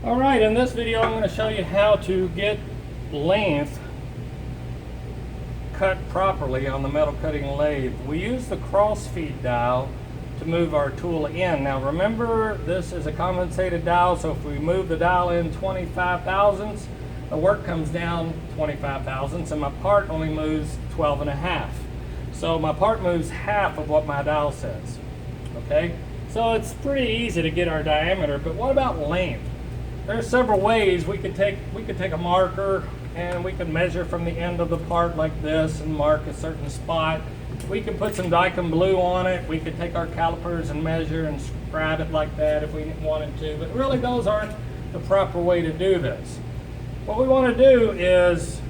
Alright, in this video I'm going to show you how to get length cut properly on the metal cutting lathe. We use the cross feed dial to move our tool in. Now remember, this is a compensated dial, so if we move the dial in 25 thousandths, the work comes down 25 thousandths, and my part only moves 12 and a half. So my part moves half of what my dial says. Okay, so it's pretty easy to get our diameter, but what about length? There's several ways we could take a marker and we could measure from the end of the part like this and mark a certain spot. We could put some Dicom blue on it. We could take our calipers and measure and scribe it like that if we wanted to, but really those aren't the proper way to do this. What we want to do is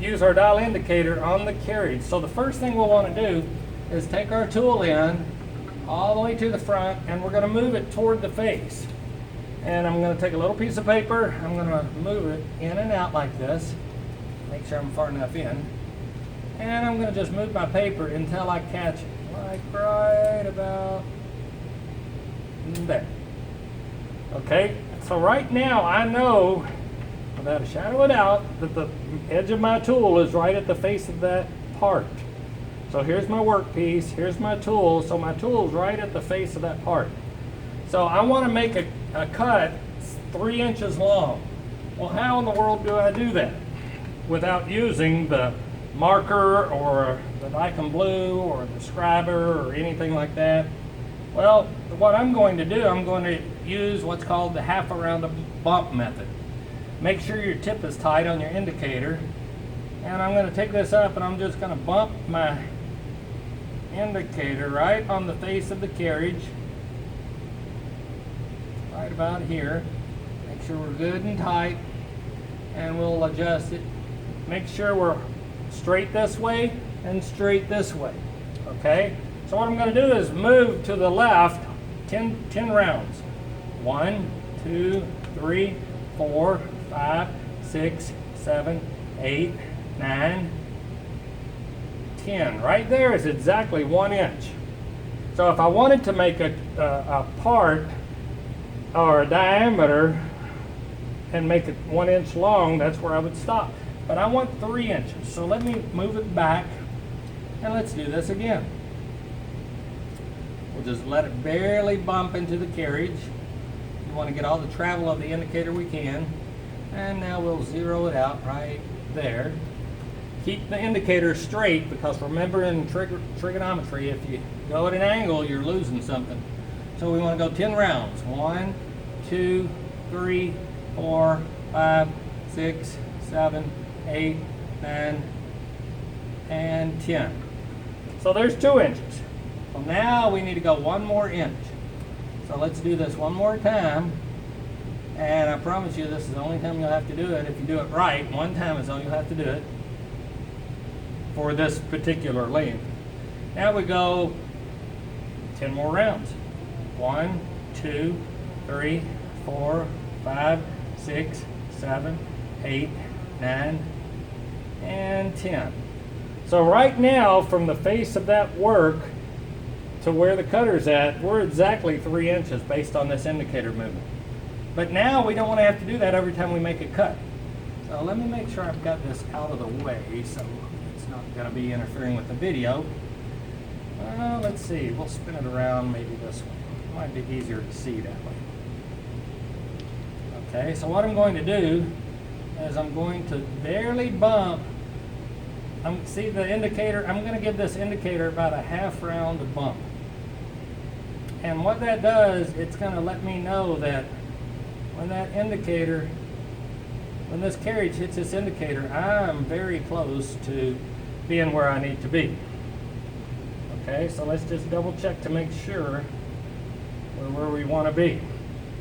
use our dial indicator on the carriage. So the first thing we'll want to do is take our tool in all the way to the front, and we're going to move it toward the face. And I'm going to take a little piece of paper, I'm going to move it in and out like this, make sure I'm far enough in, and I'm going to just move my paper until I catch it, like right about there. Okay, so right now I know, without a shadow of a doubt, that the edge of my tool is right at the face of that part. So here's my workpiece, here's my tool, so my tool is right at the face of that part. So I want to make a cut 3 inches long. Well, how in the world do I do that without using the marker or the Dicom blue or the scriber or anything like that? Well, what I'm going to do, I'm going to use what's called the half around a bump method. Make sure your tip is tight on your indicator, and I'm going to take this up and I'm just going to bump my indicator right on the face of the carriage, right about here. Make sure we're good and tight, and we'll adjust it. Make sure we're straight this way and straight this way. Okay, so what I'm going to do is move to the left 10 rounds. 1, 2, 3, 4, 5, 6, 7, 8, 9, 10. Right there is exactly 1 inch. So if I wanted to make a part or a diameter and make it 1 inch long, that's where I would stop. But I want 3 inches. So let me move it back and let's do this again. We'll just let it barely bump into the carriage. We want to get all the travel of the indicator we can. And now we'll zero it out right there. Keep the indicator straight, because remember, in trigonometry, if you go at an angle, you're losing something. So we want to go 10 rounds. 1, 2, 3, 4, 5, 6, 7, 8, 9, and 10. So there's 2 inches. So now we need to go 1 more inch. So let's do this one more time. And I promise you, this is the only time you'll have to do it. If you do it right, one time is all you'll have to do it for this particular length. Now we go 10 more rounds. 1, 2, 3, 4, 5, 6, 7, 8, 9, and 10. So right now, from the face of that work to where the cutter's at, we're exactly 3 inches based on this indicator movement. But now we don't want to have to do that every time we make a cut. So let me make sure I've got this out of the way so it's not going to be interfering with the video. Let's see, we'll spin it around maybe this way. It might be easier to see that way. Okay, so what I'm going to do is I'm going to barely bump. See the indicator? I'm going to give this indicator about a half round of bump. And what that does, it's going to let me know that when that indicator, when this carriage hits this indicator, I'm very close to being where I need to be. Okay, so let's just double check to make sure we're where we want to be.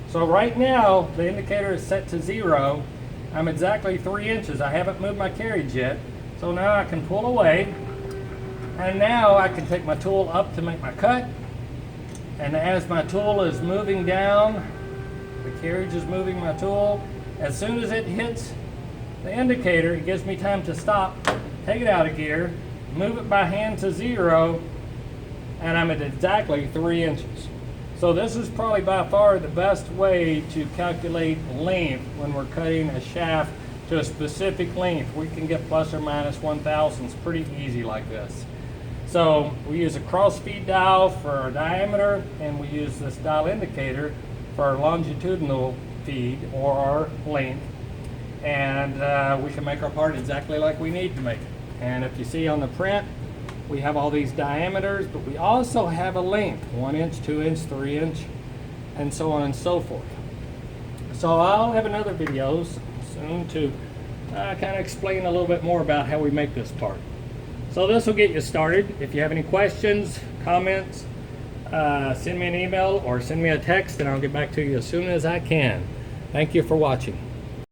So right now, the indicator is set to 0. I'm exactly 3 inches. I haven't moved my carriage yet. So now I can pull away, and now I can take my tool up to make my cut. And as my tool is moving down, the carriage is moving my tool. As soon as it hits the indicator, it gives me time to stop, take it out of gear, move it by hand to 0, and I'm at exactly 3 inches. So this is probably by far the best way to calculate length when we're cutting a shaft to a specific length. We can get plus or minus 1/1000ths pretty easy like this. So we use a cross feed dial for our diameter, and we use this dial indicator for our longitudinal feed or our length. And we can make our part exactly like we need to make it. And if you see on the print, we have all these diameters, but we also have a length, 1 inch, 2 inch, 3 inch, and so on and so forth. So I'll have another video soon to kind of explain a little bit more about how we make this part. So this will get you started. If you have any questions, comments, send me an email or send me a text and I'll get back to you as soon as I can. Thank you for watching.